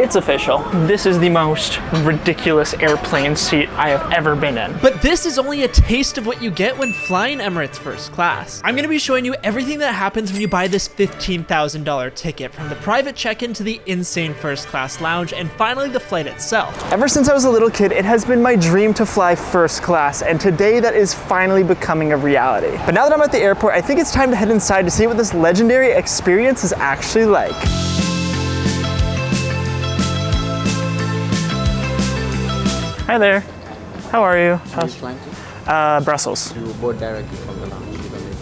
It's official. This is the most ridiculous airplane seat I have ever been in. But this is only a taste of what you get when flying Emirates First Class. I'm gonna be showing you everything that happens when you buy this $15,000 ticket, from the private check-in to the insane first class lounge, and finally the flight itself. Ever since I was a little kid, it has been my dream to fly first class, and today that is finally becoming a reality. But now that I'm at the airport, I think it's time to head inside to see what this legendary experience is actually like. Hi there. How are you? How's flying to? Brussels. You board directly from the lounge. You don't need to-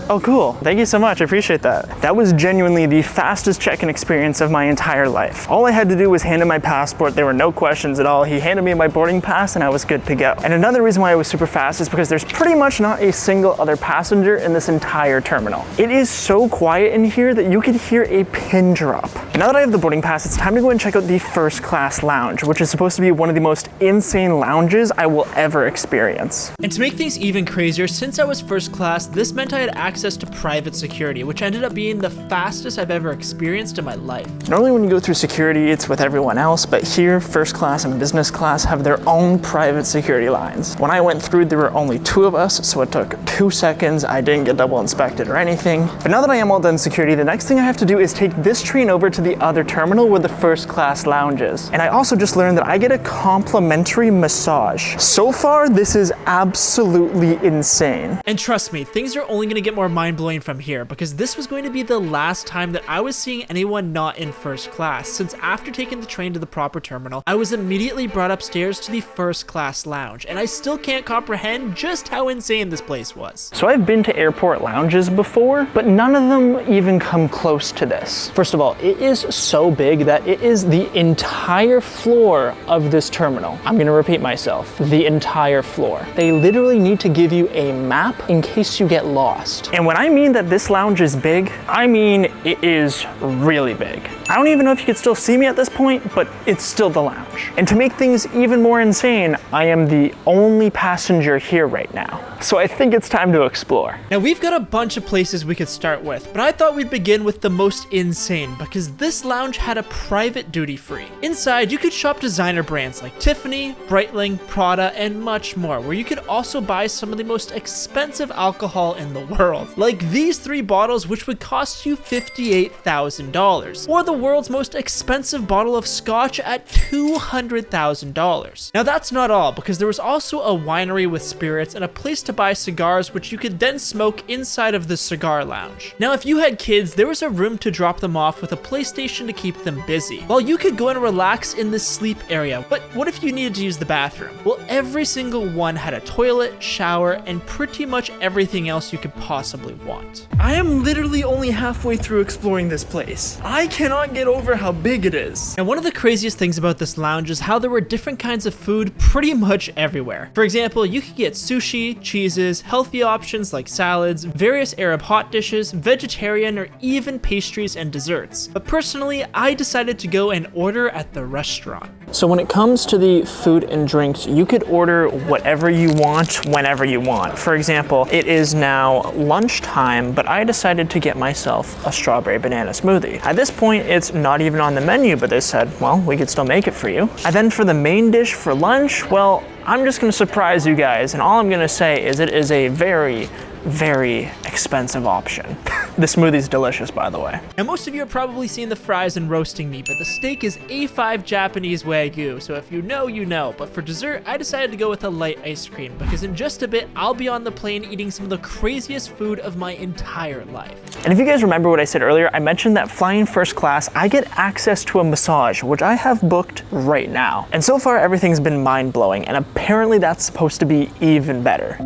Oh, cool. Thank you so much. I appreciate that. That was genuinely the fastest check-in experience of my entire life. All I had to do was hand him my passport. There were no questions at all. He handed me my boarding pass and I was good to go. And another reason why it was super fast is because there's pretty much not a single other passenger in this entire terminal. It is so quiet in here that you could hear a pin drop. Now that I have the boarding pass, it's time to go and check out the first class lounge, which is supposed to be one of the most insane lounges I will ever experience. And to make things even crazier, since I was first class, this meant I had access to private security, which ended up being the fastest I've ever experienced in my life. Normally when you go through security, it's with everyone else, but here, first class and business class have their own private security lines. When I went through, there were only 2 of us, so it took 2 seconds. I didn't get double inspected or anything. But now that I am all done security, the next thing I have to do is take this train over to the other terminal where the first class lounge is. And I also just learned that I get a complimentary massage. So far, this is absolutely insane. And trust me, things are only gonna get more mind-blowing from here, because this was going to be the last time that I was seeing anyone not in first class, since after taking the train to the proper terminal, I was immediately brought upstairs to the first class lounge, and I still can't comprehend just how insane this place was. So I've been to airport lounges before, but none of them even come close to this. First of all, it is so big that it is the entire floor of this terminal. I'm gonna repeat myself, the entire floor. They literally need to give you a map in case you get lost. And when I mean that this lounge is big, I mean it is really big. I don't even know if you could still see me at this point, but it's still the lounge. And to make things even more insane, I am the only passenger here right now. So I think it's time to explore. Now we've got a bunch of places we could start with, but I thought we'd begin with the most insane, because this lounge had a private duty-free. Inside, you could shop designer brands like Tiffany, Breitling, Prada, and much more, where you could also buy some of the most expensive alcohol in the world, like these 3 bottles, which would cost you $58,000, or the world's most expensive bottle of scotch at $200,000. Now that's not all, because there was also a winery with spirits and a place to buy cigars, which you could then smoke inside of the cigar lounge. Now if you had kids, there was a room to drop them off with a PlayStation to keep them busy, while you could go and relax in the sleep area. But what if you needed to use the bathroom? Well, every single one had a toilet, shower, and pretty much everything else you could possibly want. I am literally only halfway through exploring this place. I cannot get over how big it is. And one of the craziest things about this lounge is how there were different kinds of food pretty much everywhere. For example, you could get sushi, cheeses, healthy options like salads, various Arab hot dishes, vegetarian, or even pastries and desserts. But personally, I decided to go and order at the restaurant. So when it comes to the food and drinks, you could order whatever you want, whenever you want. For example, it is now lunchtime, but I decided to get myself a strawberry banana smoothie. At this point, it's not even on the menu, but they said, well, we could still make it for you. And then for the main dish for lunch, well, I'm just gonna surprise you guys, and all I'm gonna say is it is a very, very expensive option. The smoothie's delicious, by the way. Now most of you are probably seeing the fries and roasting meat, but the steak is A5 Japanese Wagyu, so if you know, you know. But for dessert, I decided to go with a light ice cream, because in just a bit, I'll be on the plane eating some of the craziest food of my entire life. And if you guys remember what I said earlier, I mentioned that flying first class, I get access to a massage, which I have booked right now. And so far, everything's been mind-blowing, and apparently that's supposed to be even better.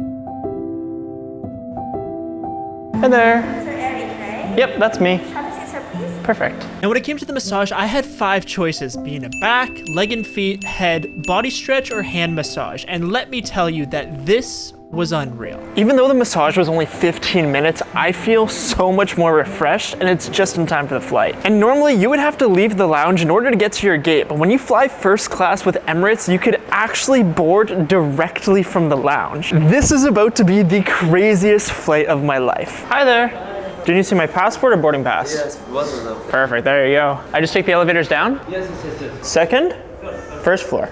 Hey there. Sir Eric, right? Yep, that's me. Have a seat, sir, please. Perfect. Now when it came to the massage, I had 5 choices, being a back, leg and feet, head, body stretch, or hand massage. And let me tell you that this was unreal. Even though the massage was only 15 minutes, I feel so much more refreshed, and it's just in time for the flight. And normally you would have to leave the lounge in order to get to your gate, but when you fly first class with Emirates, you could actually board directly from the lounge. This is about to be the craziest flight of my life. Hi there. Do you need to see my passport or boarding pass? Yes, both of them. Perfect, there you go. I just take the elevators down? Yes. Second? First floor.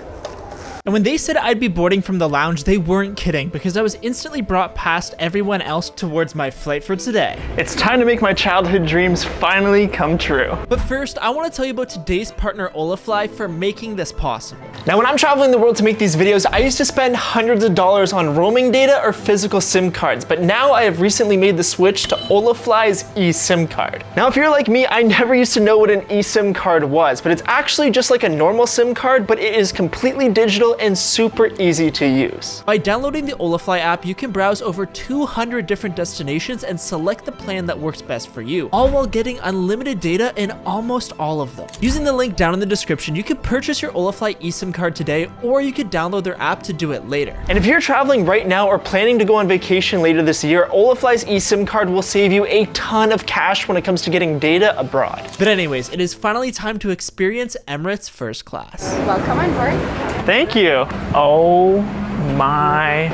And when they said I'd be boarding from the lounge, they weren't kidding, because I was instantly brought past everyone else towards my flight for today. It's time to make my childhood dreams finally come true. But first, I want to tell you about today's partner Olafly for making this possible. Now, when I'm traveling the world to make these videos, I used to spend hundreds of dollars on roaming data or physical SIM cards, but now I have recently made the switch to Olafly's eSIM card. Now, if you're like me, I never used to know what an eSIM card was, but it's actually just like a normal SIM card, but it is completely digital and super easy to use. By downloading the Olafly app, you can browse over 200 different destinations and select the plan that works best for you, all while getting unlimited data in almost all of them. Using the link down in the description, you can purchase your Olafly eSIM card today, or you could download their app to do it later. And if you're traveling right now or planning to go on vacation later this year, Olafly's eSIM card will save you a ton of cash when it comes to getting data abroad. But anyways, it is finally time to experience Emirates First Class. Welcome on board. Thank you. Oh my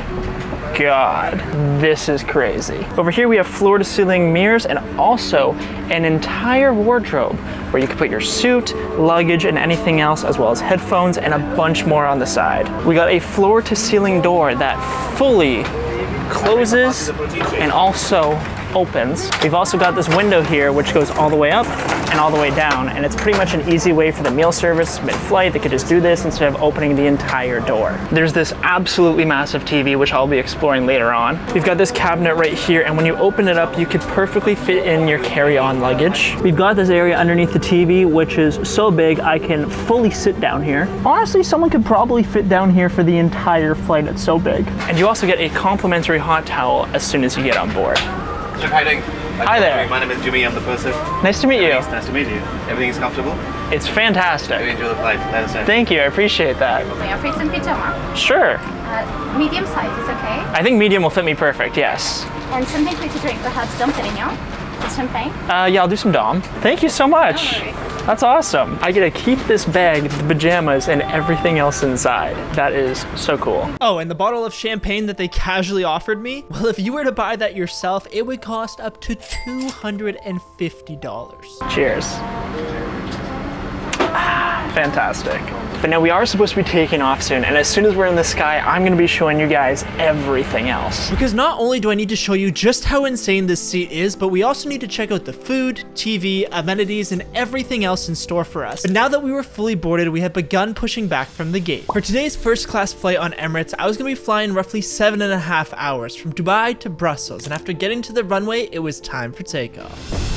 God, this is crazy. Over here we have floor to ceiling mirrors and also an entire wardrobe where you can put your suit, luggage, and anything else, as well as headphones and a bunch more on the side. We got a floor to ceiling door that fully closes and also opens. We've also got this window here which goes all the way up and all the way down, and it's pretty much an easy way for the meal service mid-flight. They could just do this instead of opening the entire door. There's this absolutely massive TV which I'll be exploring later on. We've got this cabinet right here, and when you open it up you could perfectly fit in your carry-on luggage. We've got this area underneath the TV which is so big I can fully sit down here. Honestly, someone could probably fit down here for the entire flight, it's so big. And you also get a complimentary hot towel as soon as you get on board. So how are you doing? Hi there. My name is Jimmy, I'm the purser. Nice to meet you. Nice to meet you. Everything is comfortable? It's fantastic. You enjoy the flight, I understand. Thank you, I appreciate that. May I face some pajama? Sure. Medium size is okay. I think medium will fit me perfect, yes. And something for you to drink, perhaps Dom Perignon? With champagne? Yeah, I'll do some Dom. Thank you so much. No worries. That's awesome. I get to keep this bag, the pajamas, and everything else inside. That is so cool. Oh, and the bottle of champagne that they casually offered me? Well, if you were to buy that yourself, it would cost up to $250. Cheers. Fantastic. But now we are supposed to be taking off soon, and as soon as we're in the sky, I'm gonna be showing you guys everything else. Because not only do I need to show you just how insane this seat is, but we also need to check out the food, TV, amenities, and everything else in store for us. But now that we were fully boarded, we have begun pushing back from the gate. For today's first class flight on Emirates, I was gonna be flying roughly 7.5 hours from Dubai to Brussels, and after getting to the runway, it was time for takeoff.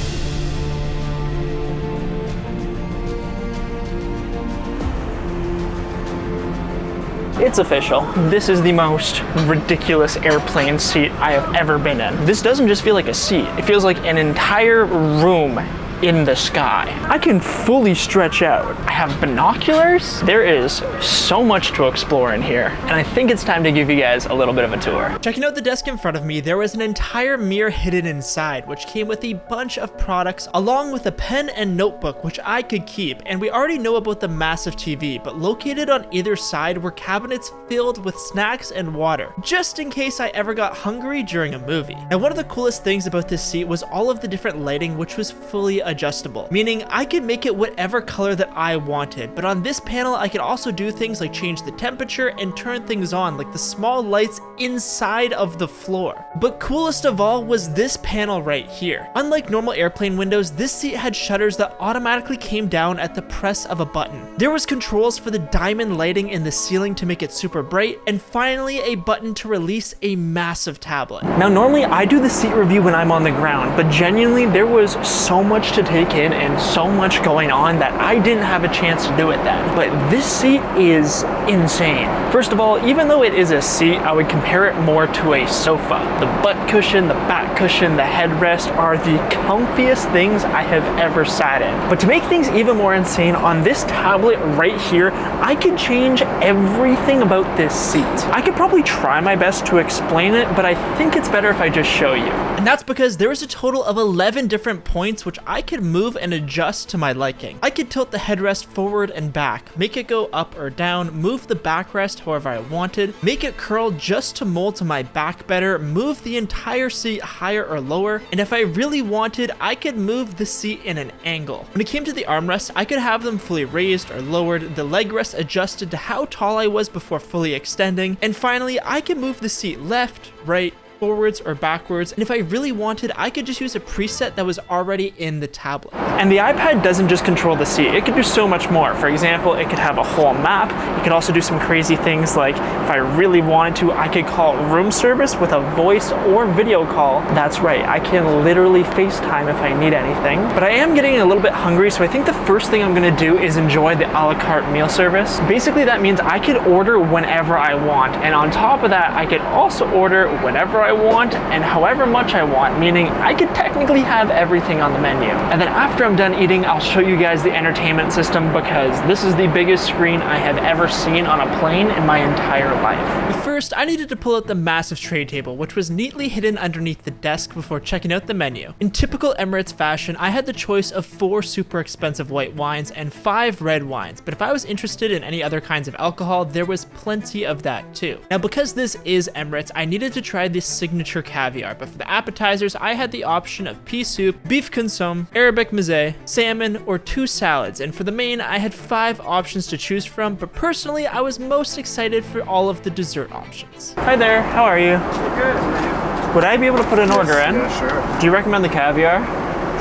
It's official. This is the most ridiculous airplane seat I have ever been in. This doesn't just feel like a seat. It feels like an entire room in the sky. I can fully stretch out. I have binoculars. There is so much to explore in here, and I think it's time to give you guys a little bit of a tour. Checking out the desk in front of me, there was an entire mirror hidden inside, which came with a bunch of products, along with a pen and notebook, which I could keep. And we already know about the massive TV, but located on either side were cabinets filled with snacks and water, just in case I ever got hungry during a movie. Now, one of the coolest things about this seat was all of the different lighting, which was fully adjustable, meaning I could make it whatever color that I wanted. But on this panel, I could also do things like change the temperature and turn things on, like the small lights inside of the floor. But coolest of all was this panel right here. Unlike normal airplane windows, this seat had shutters that automatically came down at the press of a button. There was controls for the diamond lighting in the ceiling to make it super bright, and finally a button to release a massive tablet. Now, normally I do the seat review when I'm on the ground, but genuinely there was so much to take in and so much going on that I didn't have a chance to do it then. But this seat is insane. First of all, even though it is a seat, I would compare it more to a sofa. The butt cushion, the back cushion, the headrest are the comfiest things I have ever sat in. But to make things even more insane, on this tablet right here, I could change everything about this seat. I could probably try my best to explain it, but I think it's better if I just show you. And that's because there was a total of 11 different points which I could move and adjust to my liking. I could tilt the headrest forward and back, make it go up or down, move the backrest however I wanted, make it curl just to mold to my back better, move the entire seat higher or lower, and if I really wanted, I could move the seat in an angle. When it came to the armrests, I could have them fully raised or lowered, the leg rest adjusted to how tall I was before fully extending, and finally, I could move the seat left, right, forwards or backwards, and if I really wanted, I could just use a preset that was already in the tablet. And the iPad doesn't just control the seat, it could do so much more. For example, it could have a whole map. It could also do some crazy things like, if I really wanted to, I could call room service with a voice or video call. That's right, I can literally FaceTime if I need anything. But I am getting a little bit hungry, so I think the first thing I'm gonna do is enjoy the a la carte meal service. Basically, that means I could order whenever I want, and on top of that, I could also order whenever I want and however much I want, meaning I could technically have everything on the menu. And then after I'm done eating, I'll show you guys the entertainment system because this is the biggest screen I have ever seen on a plane in my entire life. But first, I needed to pull out the massive tray table, which was neatly hidden underneath the desk before checking out the menu. In typical Emirates fashion, I had the choice of 4 super expensive white wines and 5 red wines, but if I was interested in any other kinds of alcohol, there was plenty of that too. Now, because this is Emirates, I needed to try this signature caviar, but for the appetizers, I had the option of pea soup, beef consomme, Arabic meze, salmon, or 2 salads, and for the main, I had 5 options to choose from, but personally, I was most excited for all of the dessert options. Hi there, how are you? Good. Would I be able to put an order in? Yeah, sure. Do you recommend the caviar?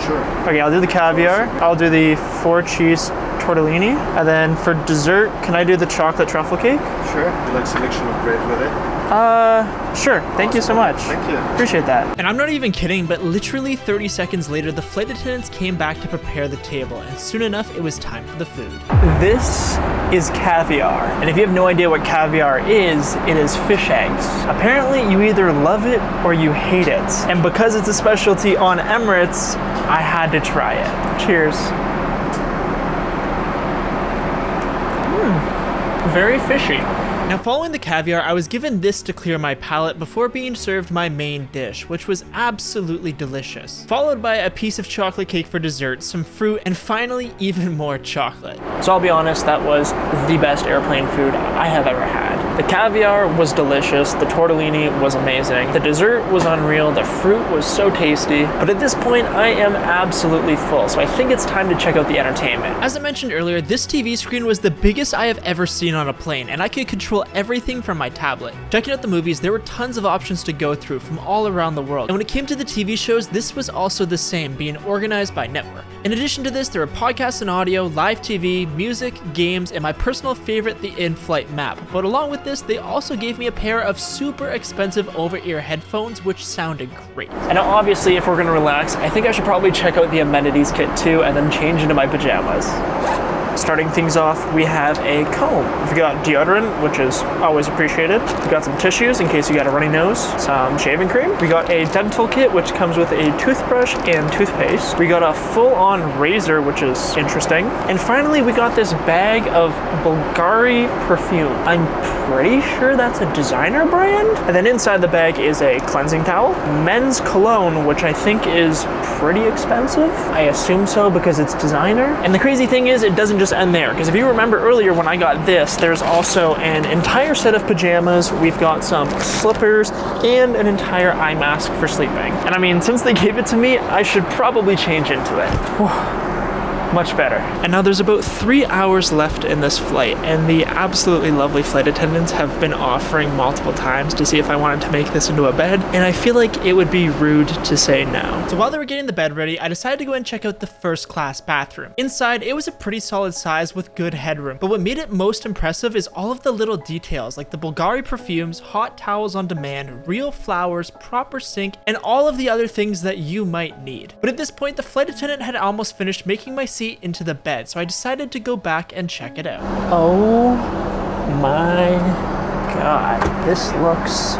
Sure. Okay, I'll do the caviar. I'll do the 4 cheese tortellini. And then for dessert, can I do the chocolate truffle cake? Sure. You like selection of bread with it? Sure. Thank you so much. Thank you. Appreciate that. And I'm not even kidding, but literally 30 seconds later, the flight attendants came back to prepare the table, and soon enough, it was time for the food. This is caviar. And if you have no idea what caviar is, it is fish eggs. Apparently, you either love it or you hate it. And because it's a specialty on Emirates, I had to try it. Cheers. Very fishy. Now, following the caviar, I was given this to clear my palate before being served my main dish, which was absolutely delicious. Followed by a piece of chocolate cake for dessert, some fruit, and finally, even more chocolate. So I'll be honest, that was the best airplane food I have ever had. The caviar was delicious, the tortellini was amazing, the dessert was unreal, the fruit was so tasty, but at this point, I am absolutely full, so I think it's time to check out the entertainment. As I mentioned earlier, this TV screen was the biggest I have ever seen on a plane, and I could control everything from my tablet. Checking out the movies, there were tons of options to go through from all around the world, and when it came to the TV shows, this was also the same, being organized by network. In addition to this, there were podcasts and audio, live TV, music, games, and my personal favorite, the in-flight map. But along with this, they also gave me a pair of super expensive over-ear headphones, which sounded great. And obviously, if we're gonna relax, I think I should probably check out the amenities kit too, and then change into my pajamas. Starting things off, we have a comb. We've got deodorant, which is always appreciated. We've got some tissues in case you got a runny nose, some shaving cream. We got a dental kit, which comes with a toothbrush and toothpaste. We got a full-on razor, which is interesting. And finally, we got this bag of Bulgari perfume. I'm pretty sure that's a designer brand. And then inside the bag is a cleansing towel, men's cologne, which I think is pretty expensive. I assume so because it's designer. And the crazy thing is, it doesn't just end there, because if you remember earlier when I got this, there's also an entire set of pajamas. We've got some slippers and an entire eye mask for sleeping. And I mean, since they gave it to me, I should probably change into it. Whew. Much better. And now there's about 3 hours left in this flight, and the absolutely lovely flight attendants have been offering multiple times to see if I wanted to make this into a bed, and I feel like it would be rude to say no. So while they were getting the bed ready, I decided to go and check out the first class bathroom. Inside, it was a pretty solid size with good headroom, but what made it most impressive is all of the little details, like the Bulgari perfumes, hot towels on demand, real flowers, proper sink, and all of the other things that you might need. But at this point, the flight attendant had almost finished making my seat into the bed, so I decided to go back and check it out. Oh my god, this looks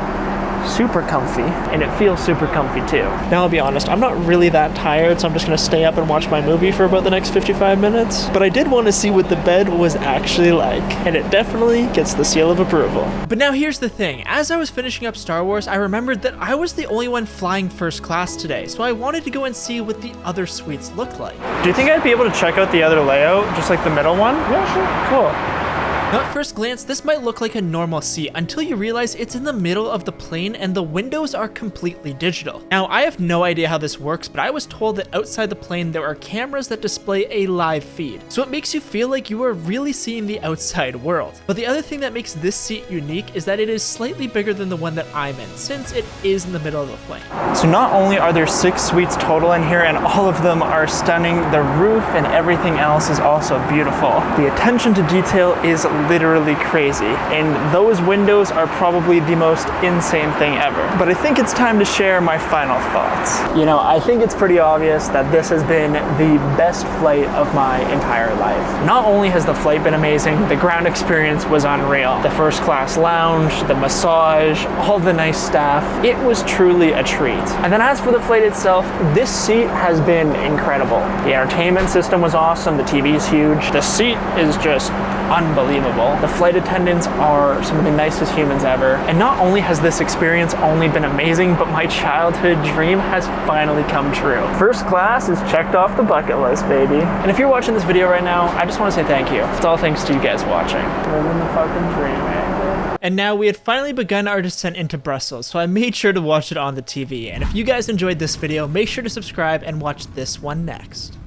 super comfy, and it feels super comfy too. Now I'll be honest, I'm not really that tired, so I'm just gonna stay up and watch my movie for about the next 55 minutes. But I did want to see what the bed was actually like, and it definitely gets the seal of approval. But now here's the thing, as I was finishing up Star Wars, I remembered that I was the only one flying first class today, so I wanted to go and see what the other suites looked like. Do you think I'd be able to check out the other layout, just like the middle one? Yeah, sure. Cool. Now at first glance, this might look like a normal seat until you realize it's in the middle of the plane and the windows are completely digital. Now I have no idea how this works, but I was told that outside the plane there are cameras that display a live feed. So it makes you feel like you are really seeing the outside world. But the other thing that makes this seat unique is that it is slightly bigger than the one that I'm in, since it is in the middle of the plane. So not only are there 6 suites total in here, and all of them are stunning, the roof and everything else is also beautiful. The attention to detail is literally crazy, and those windows are probably the most insane thing ever. But I think it's time to share my final thoughts. You know, I think it's pretty obvious that this has been the best flight of my entire life. Not only has the flight been amazing, the ground experience was unreal. The first class lounge, the massage, all the nice staff, it was truly a treat. And then as for the flight itself, this seat has been incredible. The entertainment system was awesome, the TV is huge, the seat is just unbelievable. The flight attendants are some of the nicest humans ever. And not only has this experience only been amazing, but my childhood dream has finally come true. First class is checked off the bucket list, baby. And if you're watching this video right now, I just want to say thank you. It's all thanks to you guys watching. Living the fucking dream, man. And now we had finally begun our descent into Brussels, so I made sure to watch it on the TV. And if you guys enjoyed this video, make sure to subscribe and watch this one next.